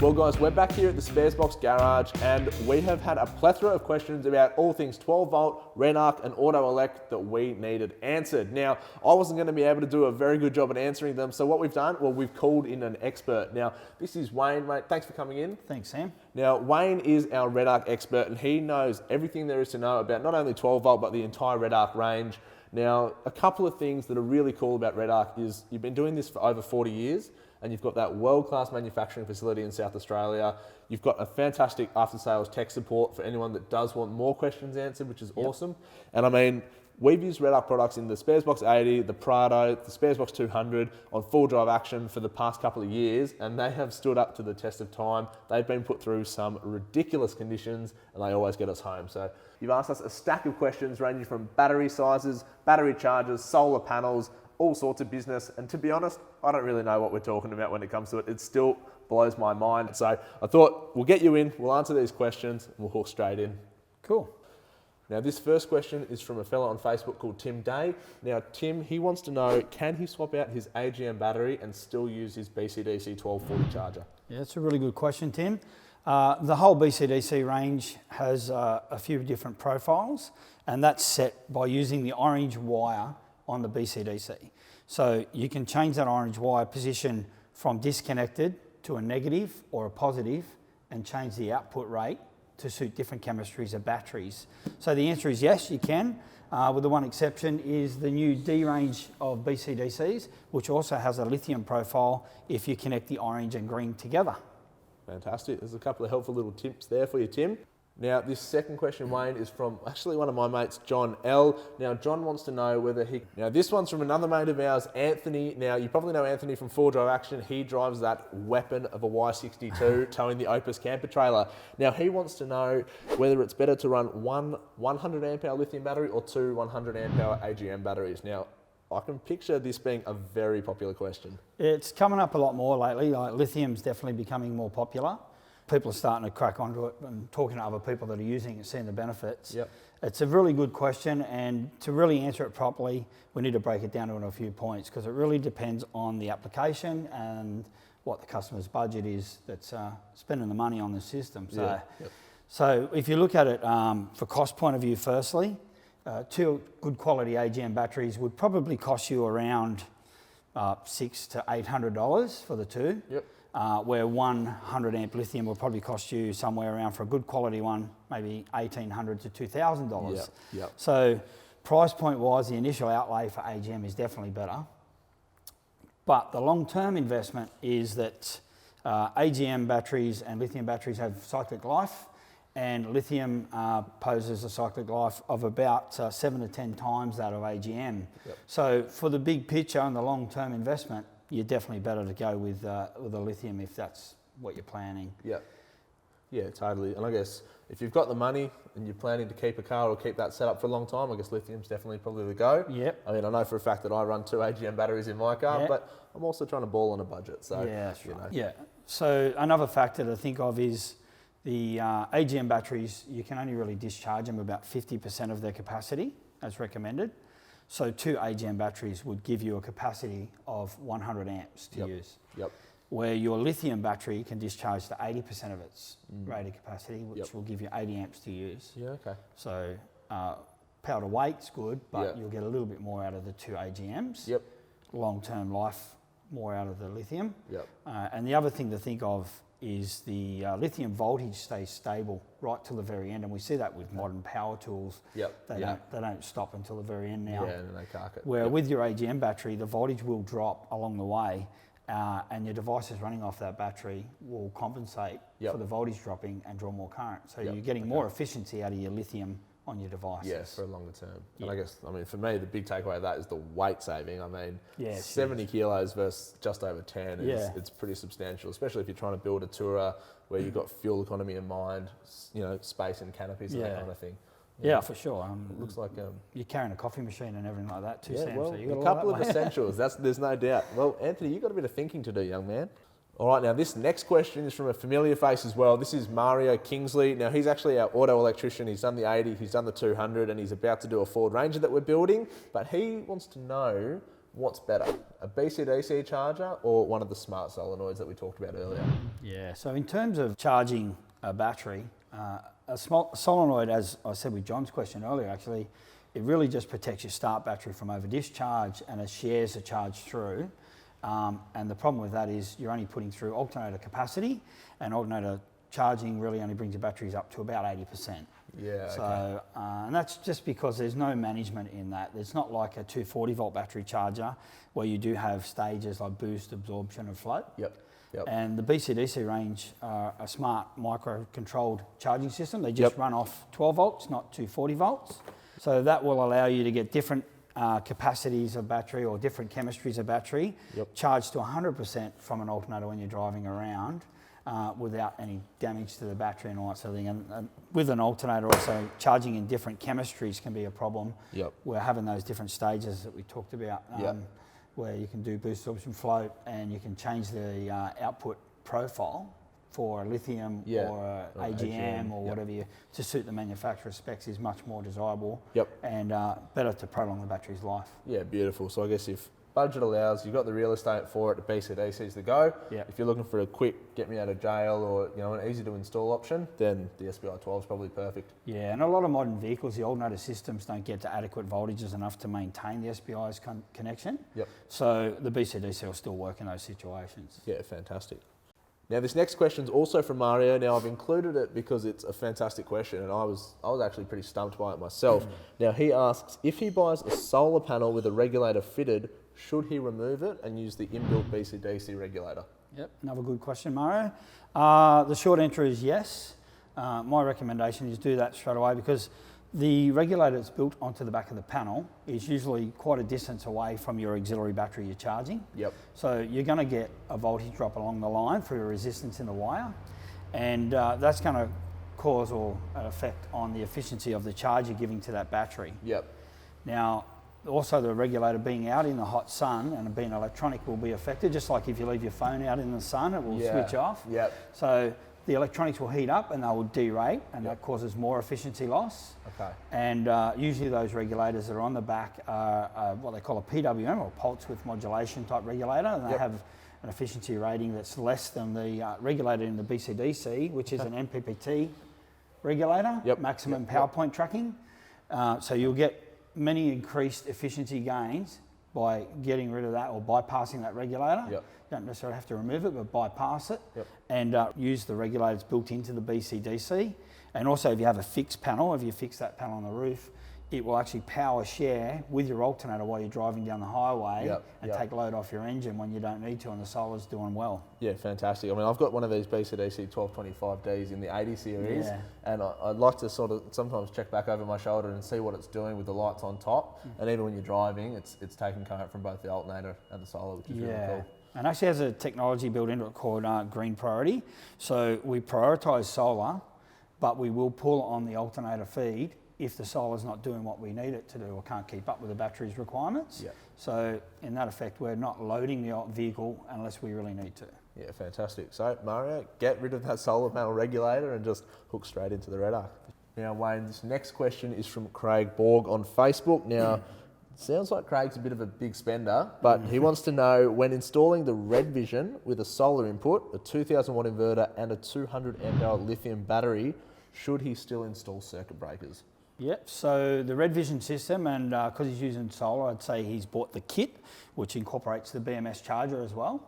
Well guys, we're back here at the Sparesbox garage and we have had a plethora of questions about all things 12 volt, Redarc and auto elect that we needed answered. Now, I wasn't going to be able to do a very good job at answering them, so what we've done, well, we've called in an expert. Now, this is Wayne, mate. Thanks for coming in. Thanks, Sam. Now, Wayne is our Redarc expert and he knows everything there is to know about not only 12 volt, but the entire Redarc range. Now, a couple of things that are really cool about Redarc is you've been doing this for over 40 years and you've got that world-class manufacturing facility in South Australia. You've got a fantastic after-sales tech support for anyone that does want more questions answered, which is awesome. And I mean, we've used Redarc products in the Sparesbox 80, the Prado, the Sparesbox 200 on full drive action for the past couple of years, and they have stood up to the test of time. They've been put through some ridiculous conditions and they always get us home. So you've asked us a stack of questions ranging from battery sizes, battery chargers, solar panels, all sorts of business. And to be honest, I don't really know what we're talking about when it comes to it. It still blows my mind. So I thought we'll get you in, we'll answer these questions and we'll hook straight in. Cool. Now this first question is from a fella on Facebook called Tim Day. Now Tim, he wants to know, can he swap out his AGM battery and still use his BCDC 1240 charger? Yeah, that's a really good question, Tim. The whole BCDC range has a few different profiles, and that's set by using the orange wire on the BCDC. So you can change that orange wire position from disconnected to a negative or a positive and change the output rate to suit different chemistries of batteries. So the answer is yes, you can, with the one exception is the new D range of BCDCs, which also has a lithium profile if you connect the orange and green together. Fantastic. There's a couple of helpful little tips there for you, Tim. Now, this second question, Wayne, is from actually one of my mates, John L. Now, John wants to know whether now this one's from another mate of ours, Anthony. Now, you probably know Anthony from Full Drive Action. He drives that weapon of a Y62 towing the Opus camper trailer. Now, he wants to know whether it's better to run one 100 amp hour lithium battery or two 100 amp hour AGM batteries. Now, I can picture this being a very popular question. It's coming up a lot more lately. Like, lithium's definitely becoming more popular. People are starting to crack onto it and talking to other people that are using it, seeing the benefits. Yep. It's a really good question, and to really answer it properly, we need to break it down into a few points because it really depends on the application and what the customer's budget is that's spending the money on the system. So, so if you look at it for cost point of view, firstly, two good quality AGM batteries would probably cost you around $600 to $800 for the two. Yep. Where 100 amp lithium will probably cost you somewhere around, for a good quality one, maybe $1,800 to $2,000. Yep. Yep. So price point wise, the initial outlay for AGM is definitely better. But the long-term investment is that AGM batteries and lithium batteries have cyclic life, and lithium poses a cyclic life of about 7 to 10 times that of AGM. Yep. So for the big picture and the long-term investment, you're definitely better to go with a lithium if that's what you're planning. Yeah, yeah, totally. And I guess if you've got the money and you're planning to keep a car or keep that set up for a long time, I guess lithium's definitely probably the go. Yep. I mean, I know for a fact that I run two AGM batteries in my car, but I'm also trying to ball on a budget. So, yeah, that's right. You know. Yeah. So another factor to think of is the AGM batteries, you can only really discharge them about 50% of their capacity as recommended. So two AGM batteries would give you a capacity of 100 amps to use. Yep. Where your lithium battery can discharge to 80% of its rated capacity, which will give you 80 amps to use. Yeah, okay. So power to weight's good, but you'll get a little bit more out of the two AGMs. Yep. Long-term life, more out of the lithium. Yep. And the other thing to think of is the lithium voltage stays stable right till the very end, and we see that with modern power tools. Yep. They don't stop until the very end now. Yeah, and they cark it. Where with your AGM battery, the voltage will drop along the way, and your devices running off that battery will compensate for the voltage dropping and draw more current. So you're getting more efficiency out of your lithium on your devices. Yeah, for a longer term. And I guess, I mean, for me, the big takeaway of that is the weight saving. I mean, 70 kilos versus just over 10 is it's pretty substantial, especially if you're trying to build a tourer where you've got fuel economy in mind, you know, space and canopies and that kind of thing. Yeah, for sure. Looks like you're carrying a coffee machine and everything like that too, Sam. Well, so you got a couple of essentials. There's no doubt. Well, Anthony, you've got a bit of thinking to do, young man. All right, now this next question is from a familiar face as well. This is Mario Kingsley. Now he's actually our auto electrician. He's done the 80, he's done the 200, and he's about to do a Ford Ranger that we're building. But he wants to know what's better, a BCDC charger or one of the smart solenoids that we talked about earlier? Yeah, so in terms of charging a battery, a small solenoid, as I said with John's question earlier, actually, it really just protects your start battery from over discharge and it shares the charge through. And the problem with that is you're only putting through alternator capacity, and alternator charging really only brings your batteries up to about 80%. Yeah, So, okay. and that's just because there's no management in that. It's not like a 240 volt battery charger where you do have stages like boost, absorption and float. Yep. And the BCDC range are a smart micro-controlled charging system. They just run off 12 volts, not 240 volts. So that will allow you to get different capacities of battery or different chemistries of battery charged to 100% from an alternator when you're driving around without any damage to the battery and all that sort of thing. And with an alternator also, charging in different chemistries can be a problem. We're having those different stages that we talked about. Where you can do boost absorption float and you can change the output profile for a lithium or AGM or whatever to suit the manufacturer's specs is much more desirable and better to prolong the battery's life. Yeah, beautiful. So I guess if budget allows, you've got the real estate for it, the BCDC's the go. If you're looking for a quick get me out of jail or an easy to install option, then the SBI 12 is probably perfect. Yeah, and a lot of modern vehicles, the alternator systems don't get to adequate voltages enough to maintain the SBI's connection. So the BCDC will still work in those situations. Yeah, fantastic. Now this next question is also from Mario. Now I've included it because it's a fantastic question and I was actually pretty stumped by it myself. Now he asks, if he buys a solar panel with a regulator fitted, should he remove it and use the inbuilt BCDC regulator? Another good question, Mario. The short answer is yes. My recommendation is do that straight away because the regulator that's built onto the back of the panel is usually quite a distance away from your auxiliary battery you're charging. So you're going to get a voltage drop along the line through a resistance in the wire, and that's going to cause or an effect on the efficiency of the charge you're giving to that battery. Now, also the regulator being out in the hot sun and being electronic will be affected, just like if you leave your phone out in the sun, it will switch off. So the electronics will heat up and they will derate, and that causes more efficiency loss. And usually those regulators that are on the back are what they call a PWM or pulse width modulation type regulator, and they have an efficiency rating that's less than the regulator in the BCDC, which is an MPPT regulator, maximum power point tracking. So you'll get many increased efficiency gains by getting rid of that or bypassing that regulator. You don't necessarily have to remove it, but bypass it and use the regulators built into the BCDC. And also if you have a fixed panel, if you fix that panel on the roof, it will actually power share with your alternator while you're driving down the highway and take load off your engine when you don't need to, and the solar's doing well. Yeah, fantastic. I mean, I've got one of these BCDC 1225Ds in the 80 series, and I'd like to sort of sometimes check back over my shoulder and see what it's doing with the lights on top. And even when you're driving, it's taking current from both the alternator and the solar, which is really cool. And actually has a technology built into it called green priority. So we prioritise solar, but we will pull on the alternator feed if the solar's not doing what we need it to do or can't keep up with the battery's requirements. So in that effect, we're not loading the vehicle unless we really need to. Yeah, fantastic. So Mario, get rid of that solar panel regulator and just hook straight into the Redarc. Now Wayne, this next question is from Craig Borg on Facebook. Now, sounds like Craig's a bit of a big spender, but he wants to know, when installing the Red Vision with a solar input, a 2000 watt inverter and a 200 amp hour lithium battery, should he still install circuit breakers? So the Red Vision system, and because he's using solar, I'd say he's bought the kit, which incorporates the BMS charger as well.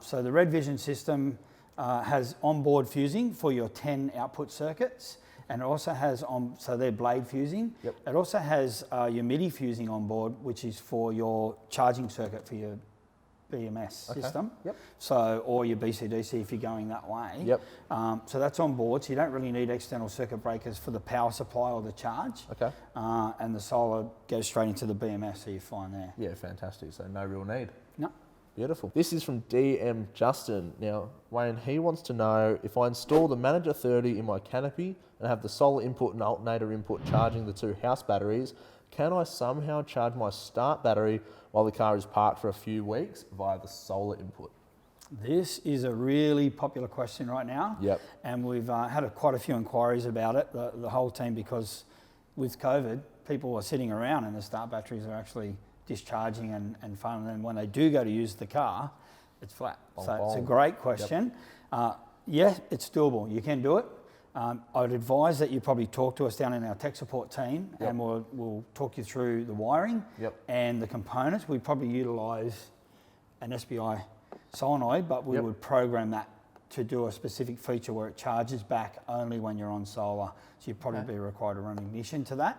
So the Red Vision system has onboard fusing for your 10 output circuits, and it also has, so they're blade fusing. It also has your MIDI fusing on board, which is for your charging circuit for your BMS system. So, or your BCDC if you're going that way. So that's on board, so you don't really need external circuit breakers for the power supply or the charge. And the solar goes straight into the BMS, so you're fine there. Yeah, fantastic. So no real need. No. Beautiful. This is from DM Justin. Now, Wayne, he wants to know, if I install the Manager 30 in my canopy and have the solar input and alternator input charging the two house batteries, can I somehow charge my start battery while the car is parked for a few weeks via the solar input? This is a really popular question right now. And we've had quite a few inquiries about it, the whole team, because with COVID, people are sitting around and the start batteries are actually discharging and fun. And then when they do go to use the car, it's flat. Bong, so it's a bong. great question. Yeah, it's doable. You can do it. I'd advise that you probably talk to us down in our tech support team, and we'll talk you through the wiring and the components. We probably utilise an SBI solenoid, but we would program that to do a specific feature where it charges back only when you're on solar. So you'd probably be required to run ignition to that.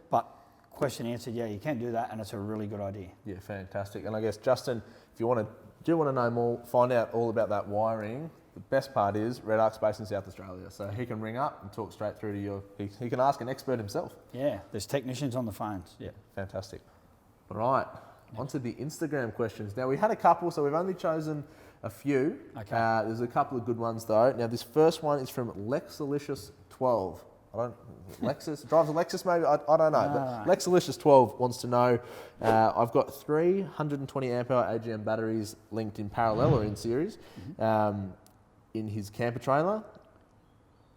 But question answered, yeah, you can do that, and it's a really good idea. Yeah, fantastic. And I guess, Justin, if you want to know more, find out all about that wiring, the best part is Redarc's based in South Australia, so he can ring up and talk straight through to you. He can ask an expert himself. Yeah, there's technicians on the phones. Yeah, fantastic. All right, on to the Instagram questions. Now, we had a couple, so we've only chosen a few. Okay. There's a couple of good ones though. Now, this first one is from Lexalicious12. Lexus drives a Lexus maybe. I don't know. But Lexalicious12 wants to know. I've got 320 amp hour AGM batteries linked in parallel or in series. In his camper trailer.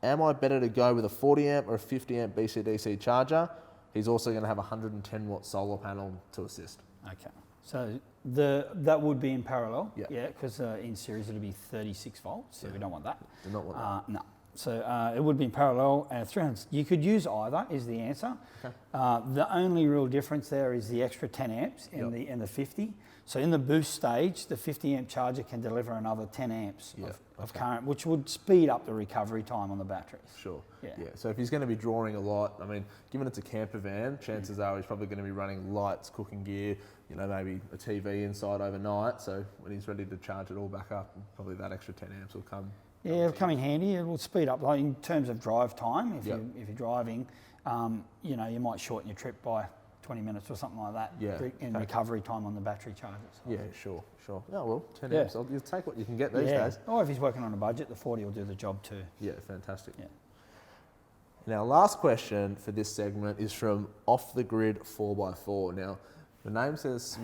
Am I better to go with a 40 amp or a 50 amp BCDC charger? He's also going to have a 110 watt solar panel to assist. Okay, so that would be in parallel. Yeah, because in series it'll be 36 volts. So we don't want that. Do not want that. No. So it would be in parallel. 300. You could use either. Is the answer. Okay. The only real difference there is the extra 10 amps in the 50. So in the boost stage, the 50 amp charger can deliver another 10 amps of current, which would speed up the recovery time on the batteries. Sure. Yeah. So if he's going to be drawing a lot, I mean, given it's a camper van, chances are he's probably going to be running lights, cooking gear, maybe a TV inside overnight. So when he's ready to charge it all back up, probably that extra 10 amps will come. Yeah, it'll come in handy. It will speed up, like in terms of drive time. If you're driving, you might shorten your trip by 20 minutes or something like that in recovery time on the battery chargers. Yeah, sure. Oh, well, 10 amps. You'll take what you can get these days. Or if he's working on a budget, the 40 will do the job too. Yeah, fantastic. Yeah. Now, last question for this segment is from Off the Grid 4x4. Now, the name says,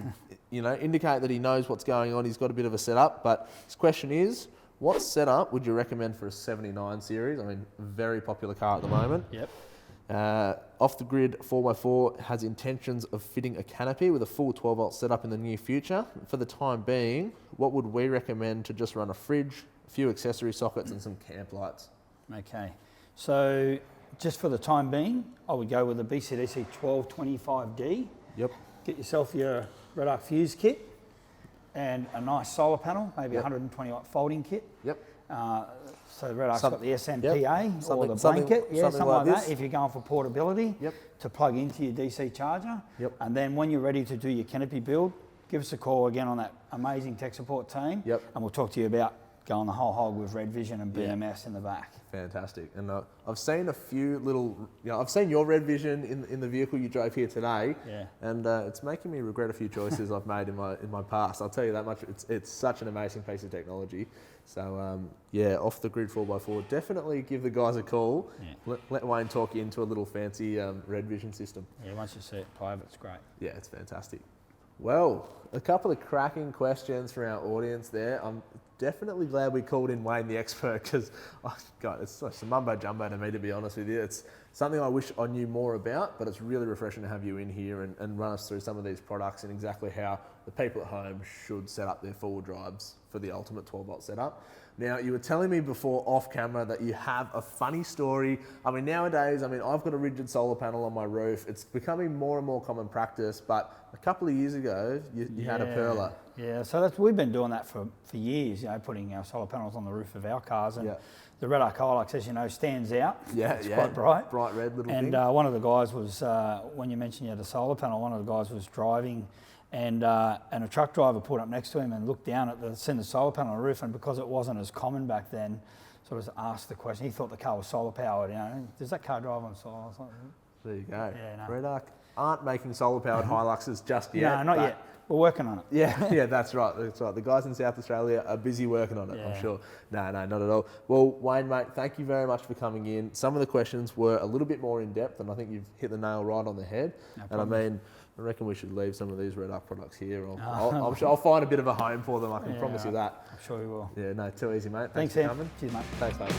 indicate that he knows what's going on. He's got a bit of a setup, but his question is, what setup would you recommend for a 79 series? I mean, very popular car at the moment. Yep. Off the Grid 4x4 has intentions of fitting a canopy with a full 12 volt setup in the near future. For the time being, what would we recommend to just run a fridge, a few accessory sockets and some camp lights? Okay, so just for the time being, I would go with the BCDC 1225D. Yep. Get yourself your Redarc fuse kit and a nice solar panel, maybe 120 watt folding kit. Yep. So Redarc's got the SMPA or the blanket, something like that, if you're going for portability, to plug into your DC charger. And then when you're ready to do your canopy build, give us a call again on that amazing tech support team, and we'll talk to you about going the whole hog with Red Vision and BMS in the back. Fantastic. And I've seen a few little, I've seen your Red Vision in the vehicle you drove here today, and it's making me regret a few choices I've made in my past. I'll tell you that much. It's such an amazing piece of technology. So Off the Grid 4x4, definitely give the guys a call. Let Wayne talk you into a little fancy Red Vision system. Yeah, once you see it live, it's great. Yeah, it's fantastic. Well, a couple of cracking questions from our audience there. I'm definitely glad we called in Wayne the expert because, it's such a mumbo jumbo to me, to be honest with you. It's something I wish I knew more about, but it's really refreshing to have you in here and run us through some of these products and exactly how the people at home should set up their four-wheel drives for the ultimate 12 volt setup. Now, you were telling me before off camera that you have a funny story. I mean, nowadays, I've got a rigid solar panel on my roof. It's becoming more and more common practice, but a couple of years ago, you had a perler. Yeah, so we've been doing that for years, putting our solar panels on the roof of our cars. And the Redarc Hilux, as you know, stands out. It's quite bright. Bright red little thing. And one of the guys was, when you mentioned you had a solar panel, one of the guys was driving and a truck driver pulled up next to him and looked down at the solar panel on the roof, and because it wasn't as common back then, sort of asked the question. He thought the car was solar powered. Does that car drive on solar? There you go. Yeah, no. Redarc aren't making solar powered Hiluxes just yet. No, not yet. We're working on it. Yeah, that's right. The guys in South Australia are busy working on it, I'm sure. No, not at all. Well, Wayne, mate, thank you very much for coming in. Some of the questions were a little bit more in depth, and I think you've hit the nail right on the head. No I reckon we should leave some of these Redarc products here. I'm sure I'll find a bit of a home for them. I can promise you that. I'm sure we will. Yeah, no, too easy, mate. Thanks for coming. Cheers, mate. Thanks, mate.